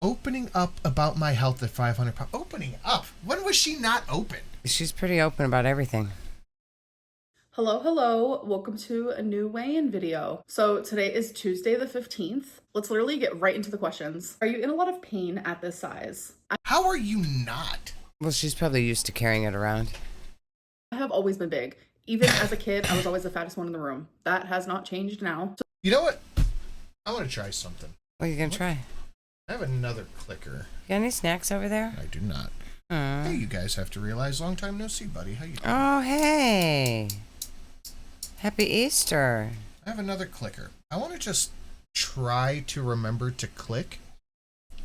opening up about my health at 500 pounds. Opening up? When was she not open? She's pretty open about everything. Hello. Welcome to a new weigh-in video. So today is Tuesday the 15th. Let's literally get right into the questions. Are you in a lot of pain at this size? How are you not? Well, she's probably used to carrying it around. I have always been big. Even as a kid, I was always the fattest one in the room. That has not changed now. You know what? I want to try something. What are you going to try? I have another clicker. You got any snacks over there? I do not. Hey, you guys have to realize, long time no see, buddy. How you doing? Oh, hey. Happy Easter. I have another clicker. I want to just try to remember to click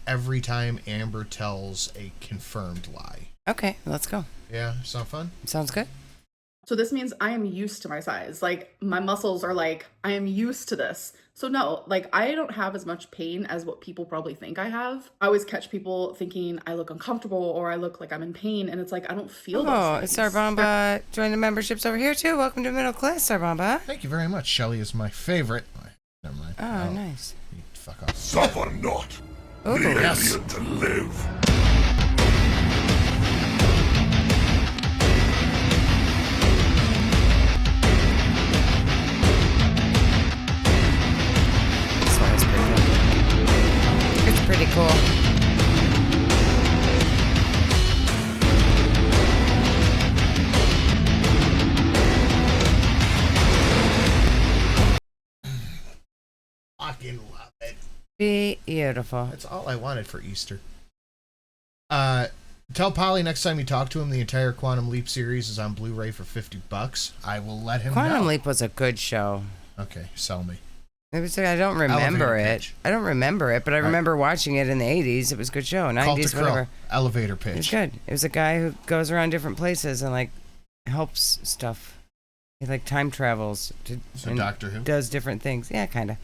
every time Amber tells a confirmed lie. Okay, let's go. Yeah, sound fun? Sounds good. So this means I am used to my size. Like, my muscles are like, I am used to this. So no, like, I don't have as much pain as what people probably think I have. I always catch people thinking I look uncomfortable or I look like I'm in pain, and it's like, I don't feel those things. It's Sarbamba. Join the memberships over here, too. Welcome to middle class, Sarbamba. Thank you very much. Shelly is my favorite. Never mind. Oh, nice. Fuck off. Suffer not. Ooh, the yes. alien to live. This one is pretty cool. It's pretty cool. Fucking love it. Beautiful. That's all I wanted for Easter. Tell Polly next time you talk to him, the entire Quantum Leap series is on Blu-ray for $50. I will let him know. Quantum Leap was a good show. Okay, sell me. It was, I don't remember Elevator it. pitch. I don't remember it, but I remember watching it in the 80s. It was a good show. 90s, whatever. Elevator It was pitch. good. It was a guy who goes around different places and, like, helps stuff. He, like, time travels. So and Doctor Who? does different things. Yeah, kind of.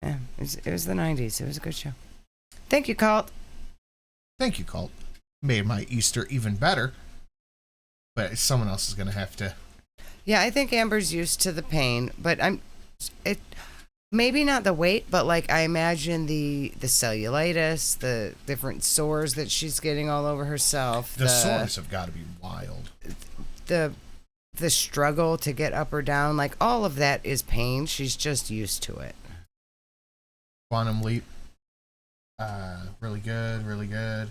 Yeah, it was the 90s. It was a good show. Thank you, Colt. Thank you, Colt. Made my Easter even better. But someone else is going to have to. Yeah, I think Amber's used to the pain, but maybe not the weight, but like I imagine the cellulitis, the different sores that she's getting all over herself. The sores have got to be wild. The struggle to get up or down, like all of that is pain. She's just used to it. Quantum Leap. Really good, really good.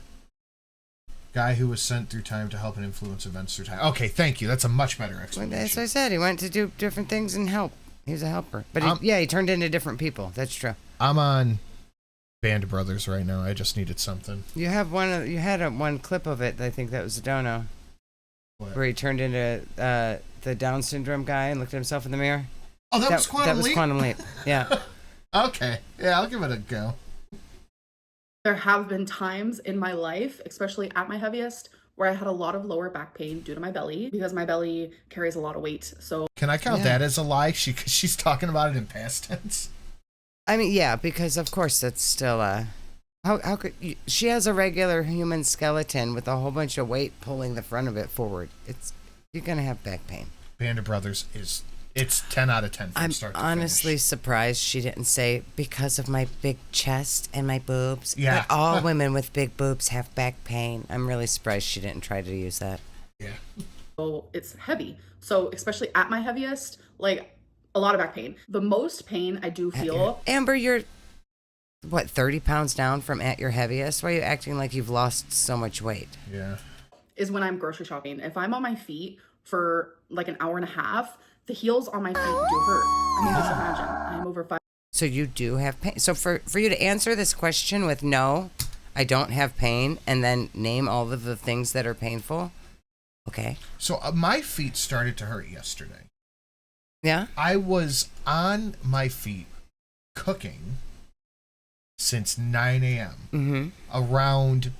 Guy who was sent through time to help and influence events through time. Okay, thank you. That's a much better explanation. That's what I said. He went to do different things and help. He was a helper. But he turned into different people. That's true. I'm on Band of Brothers right now. I just needed something. You had one clip of it. I think that was a dono. What? Where he turned into the Down syndrome guy and looked at himself in the mirror. Oh, that was Quantum Leap? That was Quantum Leap. Yeah. Okay. Yeah, I'll give it a go. There have been times in my life, especially at my heaviest, where I had a lot of lower back pain due to my belly because my belly carries a lot of weight. So can I count that as a lie? She's talking about it in past tense. I mean, yeah, because of course that's still how could she has a regular human skeleton with a whole bunch of weight pulling the front of it forward. You're gonna have back pain. Band of Brothers it's 10 out of 10 from I'm start to honestly finish. Surprised she didn't say because of my big chest and my boobs. Yeah. But all women with big boobs have back pain. I'm really surprised she didn't try to use that. Yeah. So it's heavy. So especially at my heaviest, like a lot of back pain. The most pain I do feel. Amber, you're what, 30 pounds down from at your heaviest? Why are you acting like you've lost so much weight? Yeah. Is when I'm grocery shopping. If I'm on my feet for like an hour and a half, the heels on my feet do hurt. I mean, just imagine. I'm over 5. So you do have pain. So for you to answer this question with no, I don't have pain, and then name all of the things that are painful. Okay. So my feet started to hurt yesterday. Yeah? I was on my feet cooking since 9 a.m. Mm-hmm. Around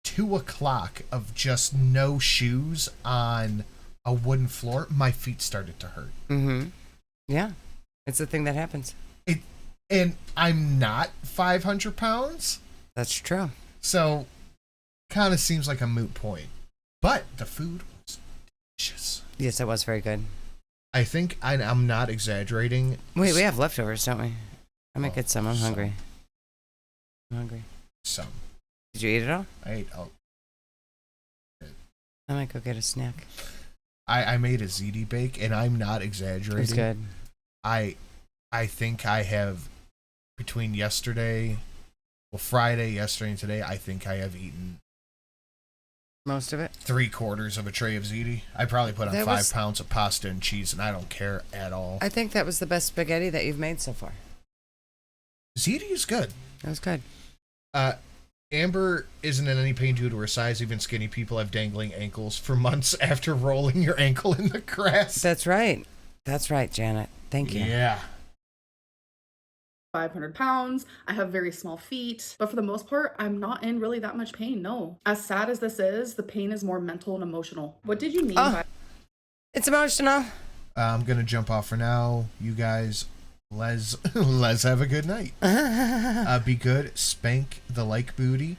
2 o'clock of just no shoes on a wooden floor, my feet started to hurt. Mm-hmm. Yeah. It's a thing that happens. And I'm not 500 pounds. That's true. So, kind of seems like a moot point. But the food was delicious. Yes, it was very good. I think I'm not exaggerating. Wait, we have leftovers, don't we? I might get some. I'm some. hungry. I'm hungry. Some. Did you eat it all? I ate. Oh, I might go get a snack. I made a ziti bake, and I'm not exaggerating. It's good. I think I have between Friday, yesterday, and today. I think I have eaten Most of it. 3/4 of a tray of ziti. I probably put on That 5 was- pounds of pasta and cheese, and I don't care at all. I think that was the best spaghetti that you've made so far. Ziti is good. That was good. Amber isn't in any pain due to her size. Even skinny people have dangling ankles for months after rolling your ankle in the grass. That's right. That's right, Janet. Thank you. Yeah. 500 pounds. I have very small feet, but for the most part, I'm not in really that much pain. No. As sad as this is, the pain is more mental and emotional. What did you mean by It's emotional. I'm going to jump off for now. You guys, let's have a good night. Be good. Spank the like booty.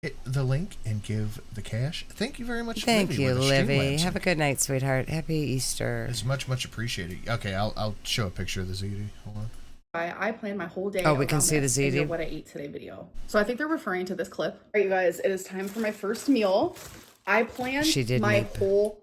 Hit the link and give the cash. Thank you very much. Thank Livy, you, with the Livy. Streamlabs. Have a good night, sweetheart. Happy Easter. It's much appreciated. Okay, I'll show a picture of the ziti. Hold on. I planned my whole day. Oh, we can around see the this in your ziti? What I ate today video. So I think they're referring to this clip. All right, you guys, it is time for my first meal. I planned She did my make the- whole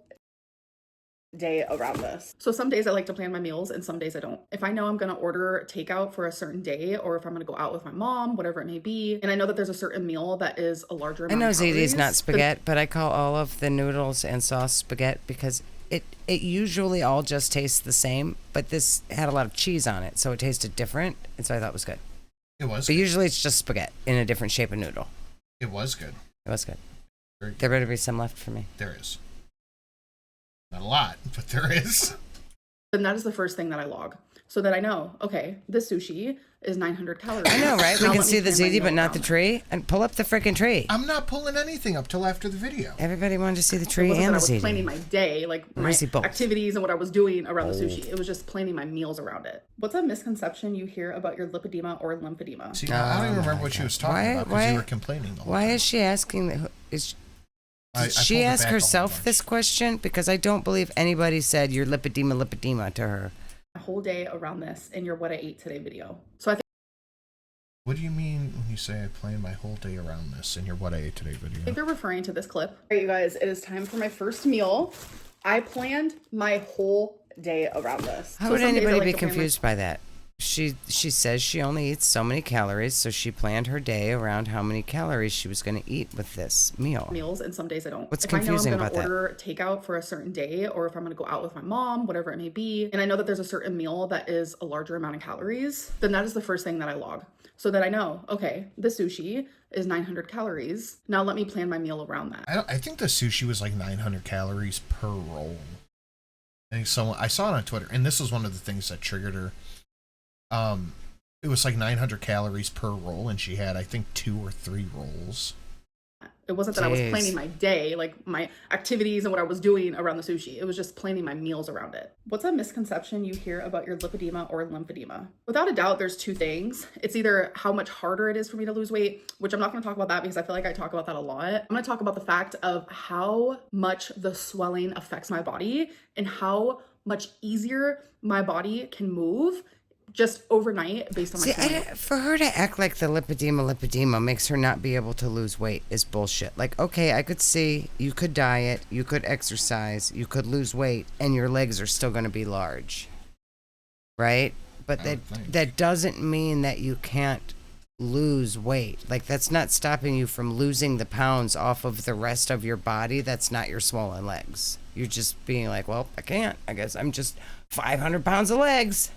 day around this. So some days I like to plan my meals and some days I don't. If I know I'm going to order takeout for a certain day, or if I'm going to go out with my mom, whatever it may be, and I know that there's a certain meal that is a larger I amount know of ziti is calories, not spaghetti, but I call all of the noodles and sauce spaghetti because it usually all just tastes the same, but this had a lot of cheese on it, so it tasted different, and so I thought it was good. It was. But Good. usually it's just spaghetti in a different shape of noodle. It was good. It was good. Very good. There better be some left for me. There is. Not a lot, but there is. then that is the first thing that I log. So that I know, okay, this sushi is 900 calories. I know, right? We Now can let me see the plan my ziti, meal but not the around tree. And pull up the freaking tree. I'm not pulling anything up till after the video. Everybody wanted to see the It tree wasn't and that the I was planning ziti. my day, like my Mercy balls. activities and what I was doing around the sushi. It was just planning my meals around it. What's a misconception you hear about your lipedema or lymphedema? See, I don't even remember what she was talking about because you were complaining the whole time. Why is she asking that? I Did she pulled it ask back a whole herself bunch. this question? Because I don't believe anybody said your lipedema to her. A whole day around this in your What I Ate Today video. So I What do you mean when you say I planned my whole day around this in your What I Ate Today think video? they're referring to this clip. All right, you guys, it is time for my first meal. I planned my whole day around this. How So would some days I anybody like be to plan my- confused by that? She says she only eats so many calories, so she planned her day around how many calories she was going to eat with this meal. meals and some days I don't. What's if confusing I know I'm about gonna that? order takeout for a certain day, or if I'm gonna go out with my mom, whatever it may be, and I know that there's a certain meal that is a larger amount of calories, then that is the first thing that I log. So that I know, okay, the sushi is 900 calories. Now let me plan my meal around that. I think the sushi was like 900 calories per roll. I think I saw it on Twitter, and this was one of the things that triggered her. It was like 900 calories per roll, and she had, I think, 2 or 3 rolls. It wasn't that I was Jeez. planning my day, like my activities and what I was doing around the sushi. It was just planning my meals around it. What's a misconception you hear about your lipedema or lymphedema? Without a doubt, there's two things. It's either how much harder it is for me to lose weight, which I'm not going to talk about that because I feel like I talk about that a lot. I'm going to talk about the fact of how much the swelling affects my body and how much easier my body can move just overnight based on my See, swelling. for her to act like the lipedema makes her not be able to lose weight is bullshit. Like, okay, I could see you could diet, you could exercise, you could lose weight, and your legs are still going to be large, right? But I would think. that doesn't mean that you can't lose weight. Like, that's not stopping you from losing the pounds off of the rest of your body. That's not your swollen legs. You're just being like, well, I can't. I guess I'm just 500 pounds of legs.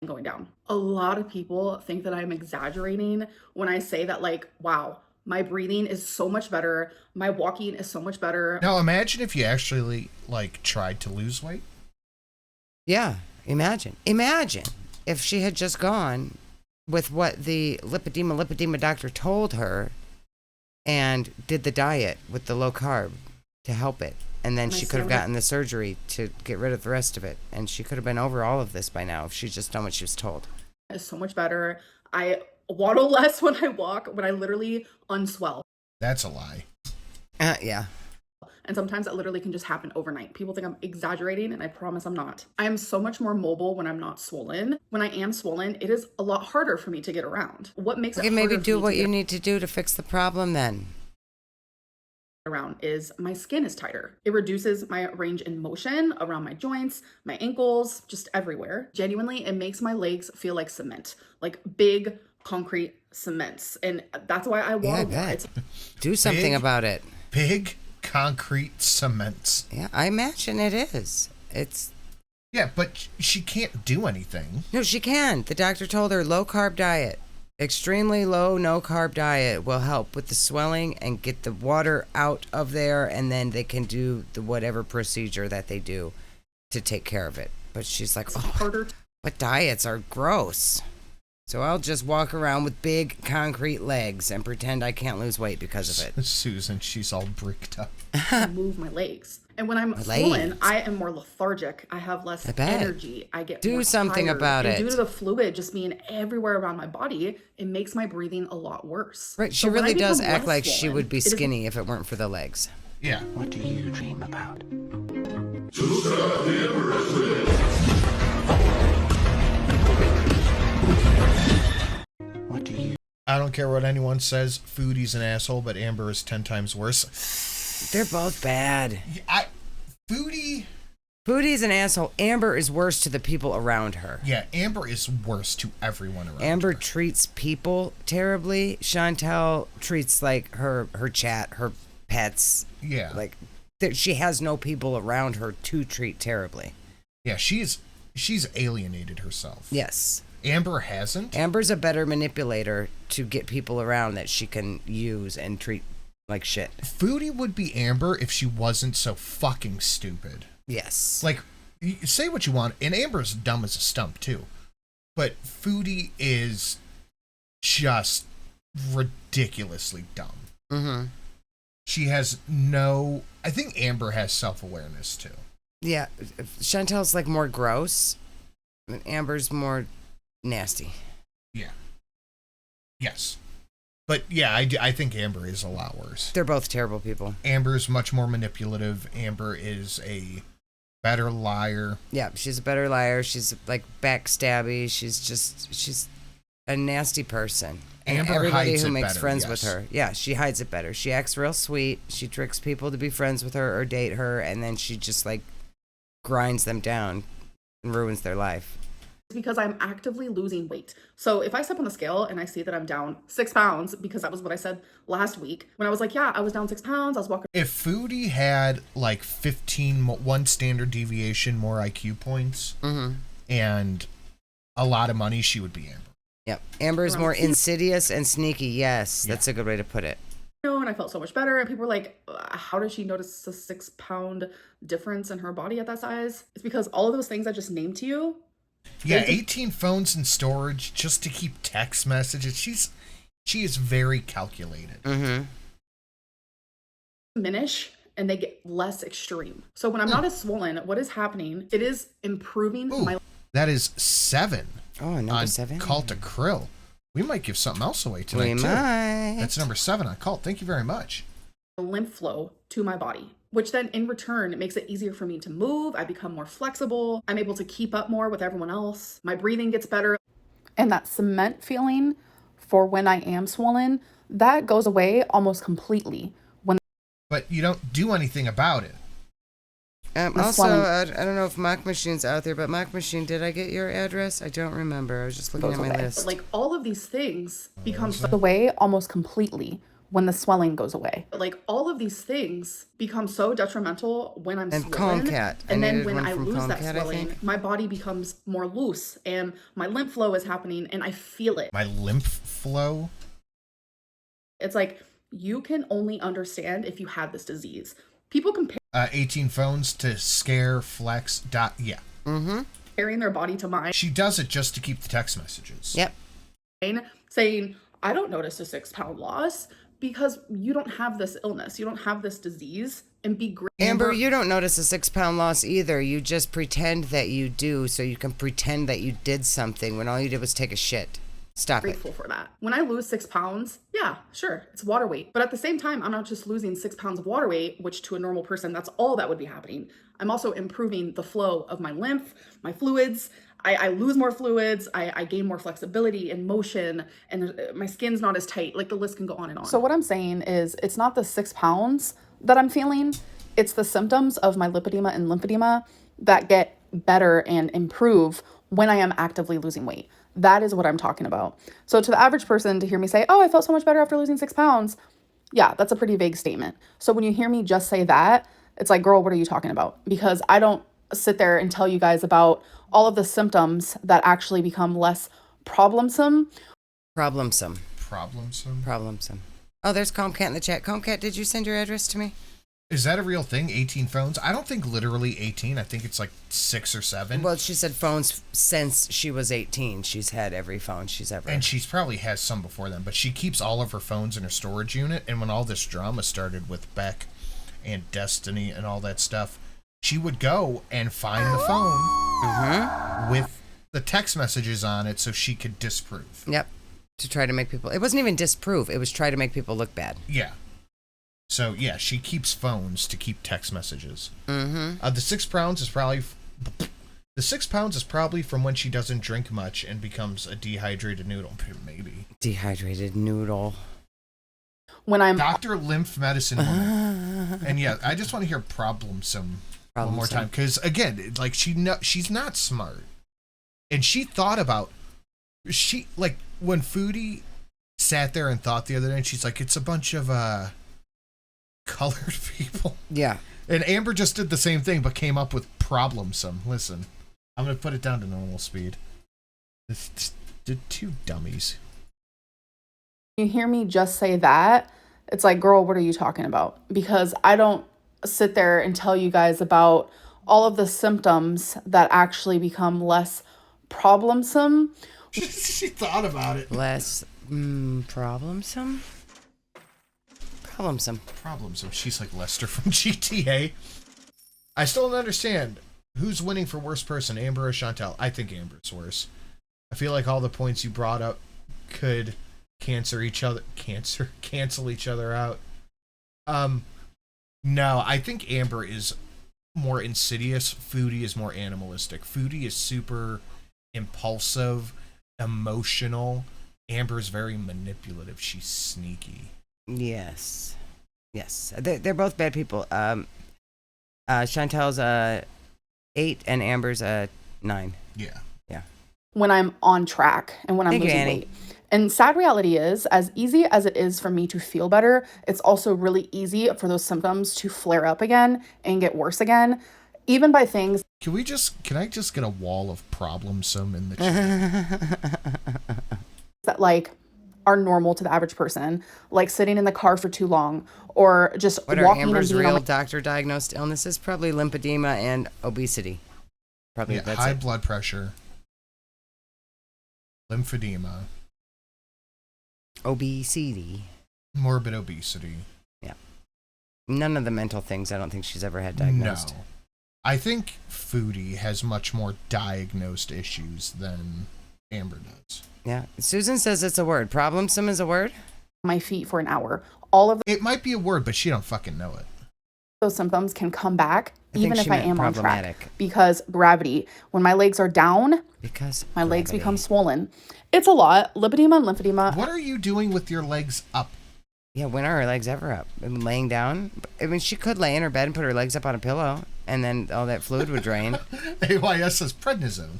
Going down. A lot of people think that I'm exaggerating when I say that, like, wow, my breathing is so much better. My walking is so much better. Now, imagine if you actually, like, tried to lose weight. Yeah, imagine if she had just gone with what the lipedema doctor told her and did the diet with the low carb to help it. And then My she could have stomach- gotten the surgery to get rid of the rest of it. And she could have been over all of this by now if she'd just done what she was told. Is so much better. I waddle less when I walk, when I literally unswell. That's a lie. Yeah. And sometimes that literally can just happen overnight. People think I'm exaggerating, and I promise I'm not. I am so much more mobile when I'm not swollen. When I am swollen, it is a lot harder for me to get around. What makes it harder maybe for do me what to you get need to do to fix the problem then. around is my skin is tighter. It reduces my range in motion around my joints, my ankles, just everywhere. Genuinely, it makes my legs feel like cement, like big concrete cements. And that's why I want to do something about it. Big concrete cements. Yeah, I imagine it is. Yeah, but she can't do anything. No, she can. The doctor told her low carb diet. Extremely low, no carb diet will help with the swelling and get the water out of there, and then they can do the whatever procedure that they do to take care of it. But she's like, but diets are gross. So I'll just walk around with big concrete legs and pretend I can't lose weight because of it. Susan, she's all bricked up. move my legs. And when I'm swollen, I am more lethargic. I have less energy. I get more something tired. about and it. Due to the fluid just being everywhere around my body, it makes my breathing a lot worse. Right, she really does act like she would be skinny if it weren't for the legs. Yeah. What do you dream about? What do you... I don't care what anyone says. Foodie's an asshole, but Amber is 10 times worse. They're both bad. Foodie's an asshole. Amber is worse to the people around her. Yeah, Amber is worse to everyone around Amber her. treats people terribly. Chantel treats like her chat, her pets. Yeah. Like she has no people around her to treat terribly. Yeah, she's alienated herself. Yes. Amber hasn't. Amber's a better manipulator to get people around that she can use and treat like shit. Foodie would be Amber if she wasn't so fucking stupid. Yes. Like, say what you want, and Amber's dumb as a stump, too. But Foodie is just ridiculously dumb. Mm-hmm. She has no... I think Amber has self-awareness, too. Yeah. Chantel's, like, more gross, and Amber's more nasty. Yeah. Yes. But, yeah, I think Amber is a lot worse. They're both terrible people. Amber's much more manipulative. Amber is a better liar. Yeah, she's a better liar. She's, like, backstabby. She's a nasty person. And Amber everybody hides who it makes better, friends yes. with her. Yeah, she hides it better. She acts real sweet. She tricks people to be friends with her or date her, and then she just, like, grinds them down and ruins their life. Because I'm actively losing weight. So if I step on the scale and I see that I'm down 6 pounds, because that was what I said last week, when I was like, yeah, I was down 6 pounds, I was walking. If Foodie had like 1 standard deviation more IQ points and a lot of money, she would be Amber. Yep. Amber's more insidious and sneaky. Yes, that's a good way to put it. And I felt so much better. And people were like, how did she notice a 6 pound difference in her body at that size? It's because all of those things I just named to you. Yeah, 18 phones in storage just to keep text messages. She is very calculated. Mm-hmm. Diminish and they get less extreme. So when I'm not as swollen, what is happening? It is improving my. That is 7. Oh, number 7. Cult to Krill. We might give something else away tonight, we too. Might. That's number 7 on Cult. Thank you very much. Lymph flow to my body, which then in return, it makes it easier for me to move. I become more flexible. I'm able to keep up more with everyone else. My breathing gets better. And that cement feeling for when I am swollen, that goes away almost completely. But you don't do anything about it. Also, I don't know if Mock Machine's out there, but Mock Machine, did I get your address? I don't remember. I was just looking at my list. Like all of these things become away almost completely when the swelling goes away. Like all of these things become so detrimental when I'm swollen. Calm Cat. And then when I lose that swelling, my body becomes more loose and my lymph flow is happening and I feel it. My lymph flow? It's like you can only understand if you have this disease. People compare 18 phones to scare, flex, yeah. Mm-hmm. comparing their body to mine. She does it just to keep the text messages. Yep. Saying, I don't notice a 6 pound loss because you don't have this illness. You don't have this disease. And be great. Amber, you don't notice a 6 pound loss either. You just pretend that you do so you can pretend that you did something when all you did was take a shit. Stop it. Grateful for that. When I lose 6 pounds, yeah, sure, it's water weight. But at the same time, I'm not just losing 6 pounds of water weight, which to a normal person, that's all that would be happening. I'm also improving the flow of my lymph, my fluids. I lose more fluids. I gain more flexibility and motion, and my skin's not as tight. Like the list can go on and on. So what I'm saying is it's not the 6 pounds that I'm feeling. It's the symptoms of my lipedema and lymphedema that get better and improve when I am actively losing weight. That is what I'm talking about. So to the average person, to hear me say, oh, I felt so much better after losing 6 pounds. Yeah, that's a pretty vague statement. So when you hear me just say that, it's like, girl, what are you talking about? Because I don't sit there and tell you guys about all of the symptoms that actually become less problemsome. Problemsome. Oh, there's Comcat in the chat. Comcat, did you send your address to me? Is that a real thing? 18 phones? I don't think literally 18. I think it's like 6 or 7. Well, she said phones since she was 18. She's had every phone she's ever. And she's probably has some before then, but she keeps all of her phones in her storage unit. And when all this drama started with Beck and Destiny and all that stuff, she would go and find the phone with the text messages on it so she could disprove. Yep. To try to make people. It wasn't even disprove. It was try to make people look bad. Yeah. So, yeah, she keeps phones to keep text messages. The 6 pounds is probably... The 6 pounds is probably from when she doesn't drink much and becomes a dehydrated noodle. Maybe. Dehydrated noodle. When I'm... Dr. Lymph Medicine Woman. And, yeah, I just want to hear problemsome one more time. Because, again, like, she's not smart. And she thought about... Like, when Foodie sat there and thought the other day, and she's like, it's a bunch of, colored people. Yeah. And Amber just did the same thing, but came up with problemsome. Listen, I'm going to put it down to normal speed. The two dummies. You hear me just say that, it's like, girl, what are you talking about? Because I don't sit there and tell you guys about all of the symptoms that actually become less problemsome. She thought about it. Less problemsome? Problemsome. She's like Lester from GTA. I still don't understand. Who's winning for worst person, Amber or Chantel? I think Amber's worse. I feel like all the points you brought up could cancel each other out. No, I think Amber is more insidious. Foodie is more animalistic. Foodie is super impulsive, emotional. Amber is very manipulative. She's sneaky. Yes. They're both bad people. Chantel's 8 and Amber's 9. Yeah. When I'm on track and when I'm losing weight. And sad reality is, as easy as it is for me to feel better, it's also really easy for those symptoms to flare up again and get worse again, even by things. Can I just get a wall of problemsome in the chat? That like are normal to the average person, like sitting in the car for too long or just what walking. What are Amber's and real doctor diagnosed illnesses? Probably lymphedema and obesity. Probably that's high it. Blood pressure, lymphedema, obesity, morbid obesity. Yeah. None of the mental things I don't think she's ever had diagnosed. No. I think Foodie has much more diagnosed issues than Amber does. Yeah. Susan says it's a word. Problemsome is a word? My feet for an hour. All of it might be a word, but she don't fucking know it. Those symptoms can come back even if I am on problematic. track. Because gravity. When my legs are down, because my legs become swollen. It's a lot. Lipedema and lymphedema. What are you doing with your legs up? Yeah, when are her legs ever up? Laying down? I mean, she could lay in her bed and put her legs up on a pillow, and then all that fluid would drain. AYS says prednisone.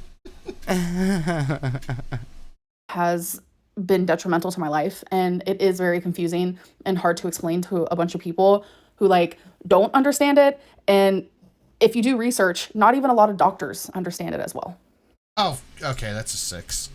Has been detrimental to my life, and it is very confusing and hard to explain to a bunch of people who like don't understand it. And if you do research, not even a lot of doctors understand it as well. Oh, okay, that's a 6.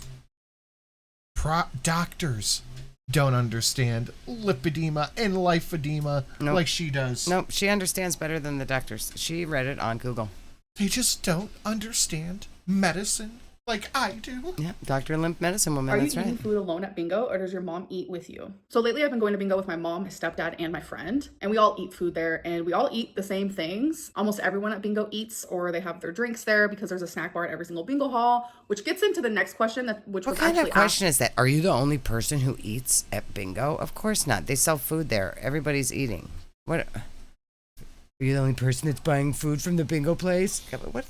Doctors don't understand lipedema and lymphedema like she does. Nope, she understands better than the doctors. She read it on Google. They just don't understand medicine Like I do. Yeah, Dr. Limp Medicine Woman, Are you that's eating right. food alone at bingo, or does your mom eat with you? So lately I've been going to bingo with my mom, my stepdad, and my friend, and we all eat food there, and we all eat the same things. Almost everyone at bingo eats, or they have their drinks there because there's a snack bar at every single bingo hall, which gets into the next question, which What was kind actually of question asked. is that? Are you the only person who eats at bingo? Of course not. They sell food there. Everybody's eating. What? Are you the only person that's buying food from the bingo place? What?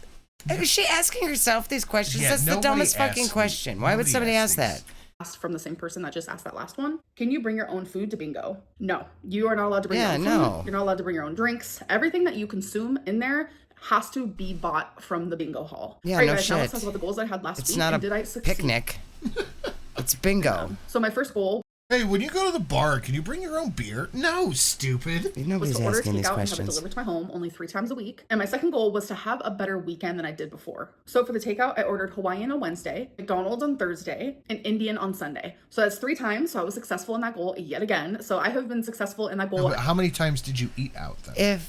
Is she asking herself these questions? Yeah, That's the nobody dumbest fucking asks- question. Why would nobody somebody ask asks that? Asked from the same person that just asked that last one. Can you bring your own food to bingo? No. You are not allowed to bring Yeah, your own no. food. You're not allowed to bring your own drinks. Everything that you consume in there has to be bought from the bingo hall. Yeah, All right, no guys, now let's shit. talk about the goals I had last It's week. not and a did I succeed? picnic. It's bingo. So my first goal Hey, when you go to the bar, can you bring your own beer? No, stupid. was Nobody's to order asking these takeout and have it questions. delivered to my home only 3 times a week. And my second goal was to have a better weekend than I did before. So for the takeout, I ordered Hawaiian on Wednesday, McDonald's on Thursday, and Indian on Sunday. So that's 3 times. So I was successful in that goal yet again. So I have been successful in that goal. How many times did you eat out then?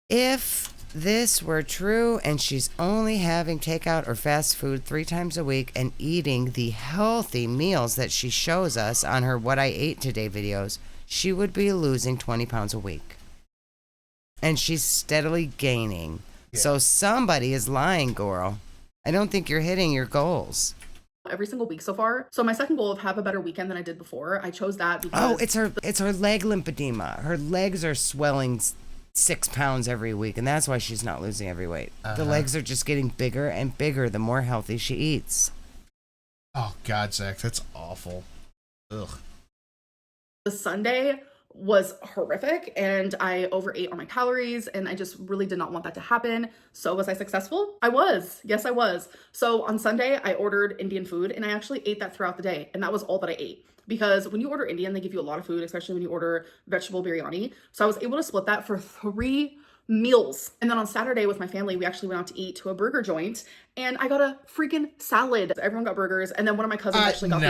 If this were true and she's only having takeout or fast food 3 times a week and eating the healthy meals that she shows us on her What I Ate Today videos, she would be losing 20 pounds a week. And she's steadily gaining. Yeah. So somebody is lying, girl. I don't think you're hitting your goals. Every single week so far. So my second goal of have a better weekend than I did before, I chose that because Oh, it's her leg lymphedema. Her legs are swelling 6 pounds every week, and that's why she's not losing every weight. The legs are just getting bigger and bigger the more healthy she eats. Oh God, Zach, that's awful. Ugh. the Sunday was horrific and I overate on my calories and I just really did not want that to happen. So was I successful? I was. Yes, I was. So on Sunday, I ordered Indian food and I actually ate that throughout the day. And that was all that I ate. Because when you order Indian, they give you a lot of food, especially when you order vegetable biryani. So I was able to split that for 3 meals. And then on Saturday with my family, we actually went out to eat to a burger joint and I got a freaking salad. Everyone got burgers. And then one of my cousins actually got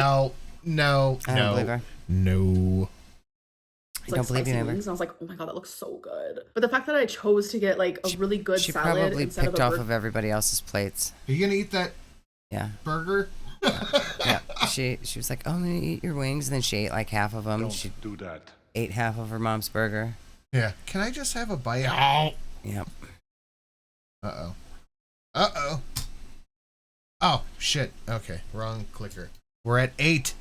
no. I don't believe her. No. I don't believe you, spicy Amber. wings, and I was like, oh my god, that looks so good. But the fact that I chose to get like a really good She salad probably instead picked of a off burger. of everybody else's plates. Are you gonna eat that Yeah. burger? Yeah. She was like, oh, I'm going to eat your wings. And then she ate like half of them. Don't She do that. ate half of her mom's burger. Yeah. Can I just have a bite? Oh. Yep. Uh-oh. Uh-oh. Oh, shit. Okay, wrong clicker. We're at 8.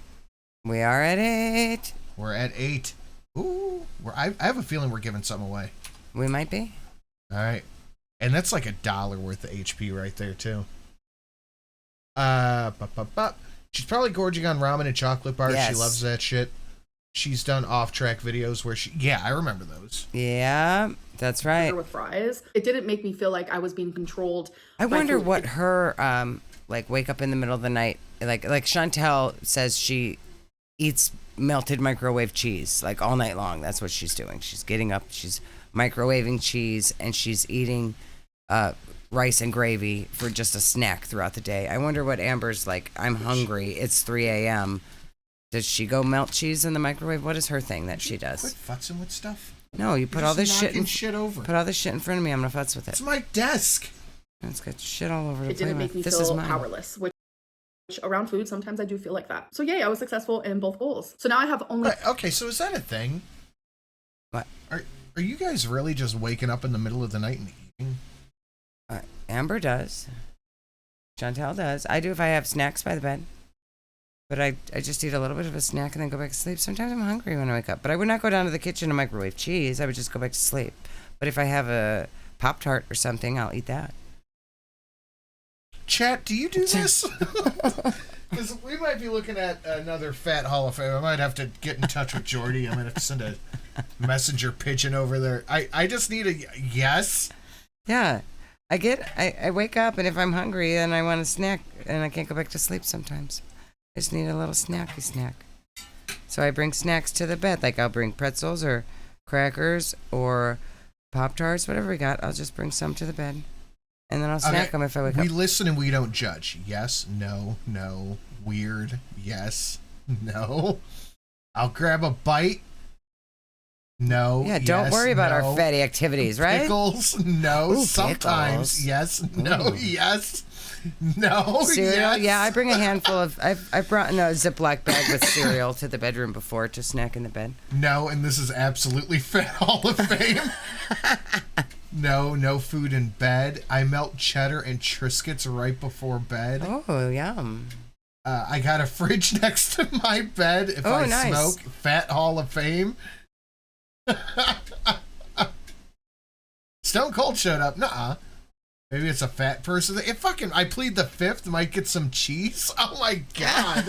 We are at 8. We're at 8. Ooh. I have a feeling we're giving something away. We might be. All right. And that's like $1 worth of HP right there, too. She's probably gorging on ramen and chocolate bars. Yes. She loves that shit. She's done off-track videos where she... Yeah, I remember those. Yeah, that's right. with fries. It didn't make me feel like I was being controlled. I by wonder food. what her, like, wake up in the middle of the night. Like Chantel says she eats melted microwave cheese, like, all night long. That's what she's doing. She's getting up, she's microwaving cheese, and she's eating rice and gravy for just a snack throughout the day. I wonder what Amber's like, I'm hungry, it's 3 a.m. Does she go melt cheese in the microwave? What is her thing that she Quit does? futzing with stuff. No, you put You're all this just shit in, knocking shit over. put all this shit in front of me. I'm gonna futz with it. It's my desk. It's got shit all over the It didn't make me This is feel mine. powerless, which around food, sometimes I do feel like that. So yay, I was successful in both goals. So now I have only... Right, okay, so is that a thing? What? Are you guys really just waking up in the middle of the night and eating? Amber does. Chantel does. I do if I have snacks by the bed. But I just eat a little bit of a snack and then go back to sleep. Sometimes I'm hungry when I wake up. But I would not go down to the kitchen and microwave cheese. I would just go back to sleep. But if I have a Pop-Tart or something, I'll eat that. Chat, do you do this? Because we might be looking at another fat Hall of Fame. I might have to get in touch with Jordy. I'm going to have to send a messenger pigeon over there. I just need a yes. Yeah. I wake up and if I'm hungry and I want a snack and I can't go back to sleep sometimes. I just need a little snacky snack. So I bring snacks to the bed. Like I'll bring pretzels or crackers or Pop-Tarts, whatever we got. I'll just bring some to the bed. And then I'll snack them if I wake up. We listen and we don't judge. Yes, no, weird, yes, no. I'll grab a bite. No. Yeah, don't yes, worry about no. our fatty activities, right? Pickles, no. Ooh, Sometimes, pickles. yes, no, Ooh. yes. No. Cereal? Yes. Yeah, I bring a handful of. I've brought in a Ziploc bag with cereal to the bedroom before to snack in the bed. No, and this is absolutely Fat Hall of Fame. No food in bed. I melt cheddar and Triscuits right before bed. Oh, yum. I got a fridge next to my bed if I nice. smoke. Fat Hall of Fame. Stone Cold showed up. Nuh-uh. Maybe it's a fat person. I plead the fifth. Might get some cheese. Oh my god.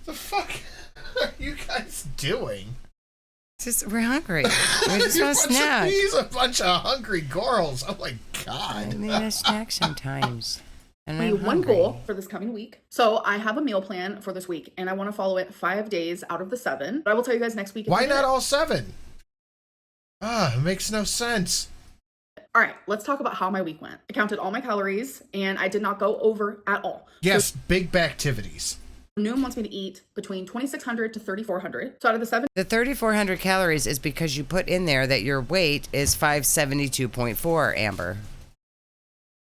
The fuck are you guys doing? We're hungry. We just want to snack. He's a bunch of hungry girls. Oh my god. I mean, I snack sometimes. And I'm one hungry. goal for this coming week. So I have a meal plan for this week, and I want to follow it 5 days out of the 7. But I will tell you guys next week. Why not all 7? It makes no sense. All right, let's talk about how my week went. I counted all my calories, and I did not go over at all. Yes, big activities. Noom wants me to eat between 2,600 to 3,400. So out of the 7, The 3,400 calories is because you put in there that your weight is 572.4, Amber.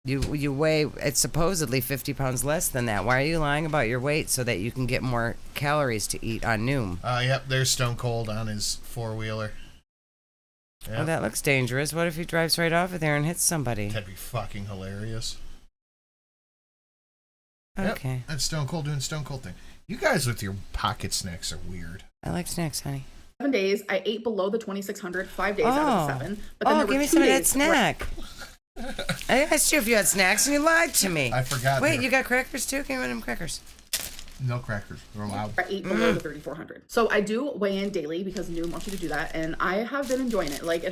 You weigh, it's supposedly 50 pounds less than that. Why are you lying about your weight so that you can get more calories to eat on Noom? Yep, there's Stone Cold on his 4-wheeler. Yep. Oh, that looks dangerous. What if he drives right off of there and hits somebody? That'd be fucking hilarious. Okay. Yep, that's Stone Cold doing Stone Cold thing. You guys with your pocket snacks are weird. I like snacks, honey. 7 days, I ate below the 2,600 5 days out of the 7. But then there were give me 2 some of that days snack. I asked you if you had snacks and you lied to me. I forgot. Wait, you got crackers too? Give me them crackers. No crackers. They're allowed. I ate below the 3,400. So I do weigh in daily because Noom wants you to do that, and I have been enjoying it. Like,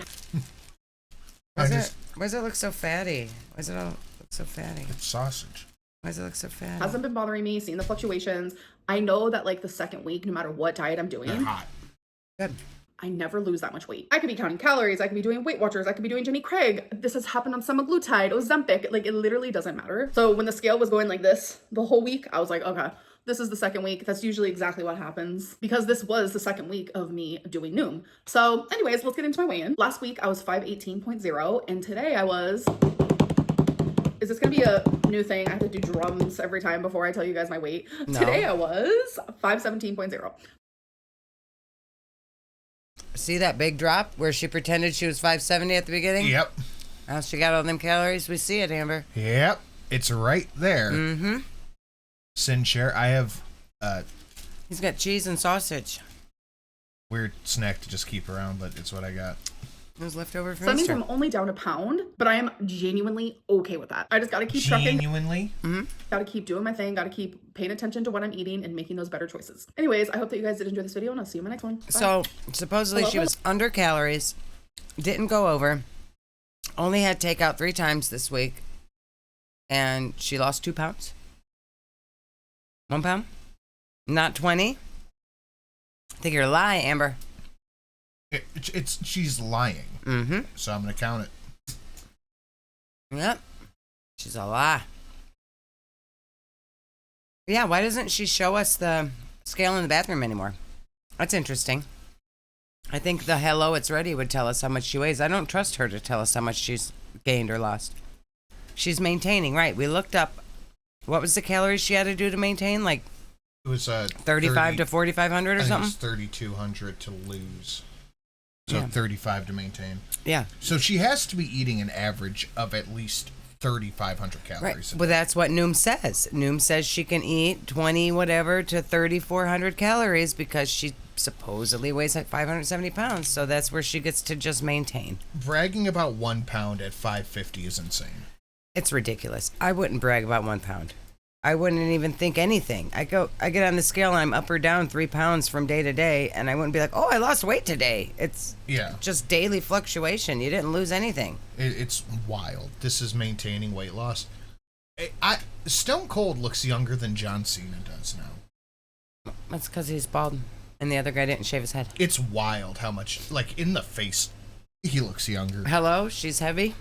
Why does it look so fatty? Why does it all look so fatty? It's sausage. Why does it look so fatty? hasn't been bothering me, seeing the fluctuations. I know that like the second week, no matter what diet I'm doing, They're hot. Good. I never lose that much weight. I could be counting calories. I could be doing Weight Watchers. I could be doing Jenny Craig. This has happened on semaglutide, Ozempic. Like, it literally doesn't matter. So when the scale was going like this the whole week, I was like, okay, this is the second week. That's usually exactly what happens because this was the second week of me doing Noom. So anyways, let's get into my weigh-in. Last week, I was 518.0, and today I was... Is this going to be a new thing? I have to do drums every time before I tell you guys my weight. No. Today I was 517.0. See that big drop where she pretended she was 570 at the beginning? Yep. Now she got all them calories. We see it, Amber. Yep. It's right there. Mm-hmm. Sin share. I have He's got cheese and sausage. weird snack to just keep around, but it's what I got. It was left over from So that means Easter. I'm only down a pound, but I am genuinely okay with that. I just gotta keep trucking, Genuinely? gotta keep doing my thing, gotta keep paying attention to what I'm eating and making those better choices. Anyways, I hope that you guys did enjoy this video, and I'll see you in my next one. Bye. So supposedly she was under calories, didn't go over, only had takeout 3 times this week, and she lost 2 pounds. 1 pound? Not 20? I think you're a lie, Amber. She's lying. Mm-hmm. So I'm gonna count it. Yep. She's a lie. Yeah, why doesn't she show us the scale in the bathroom anymore? That's interesting. I think the hello, it's ready would tell us how much she weighs. I don't trust her to tell us how much she's gained or lost. She's maintaining, right? We looked up, what was the calories she had to do to maintain? Like It was 35 to 4,500 or something? It was 3,200 to lose. So Yeah. 35 to maintain. Yeah. So she has to be eating an average of at least 3,500 Right. calories. a Well, day. that's what Noom says. Noom says she can eat 20 whatever to 3,400 calories because she supposedly weighs like 570 pounds. So that's where she gets to just maintain. Bragging about 1 pound at 550 is insane. It's ridiculous. I wouldn't brag about 1 pound. I wouldn't even think anything. I get on the scale and I'm up or down 3 pounds from day to day, and I wouldn't be like, oh, I lost weight today. It's Yeah. just daily fluctuation. You didn't lose anything. It's wild. This is maintaining weight loss. Stone Cold looks younger than John Cena does now. That's because he's bald, and the other guy didn't shave his head. It's wild how much, like, in the face, he looks younger. Hello, she's heavy.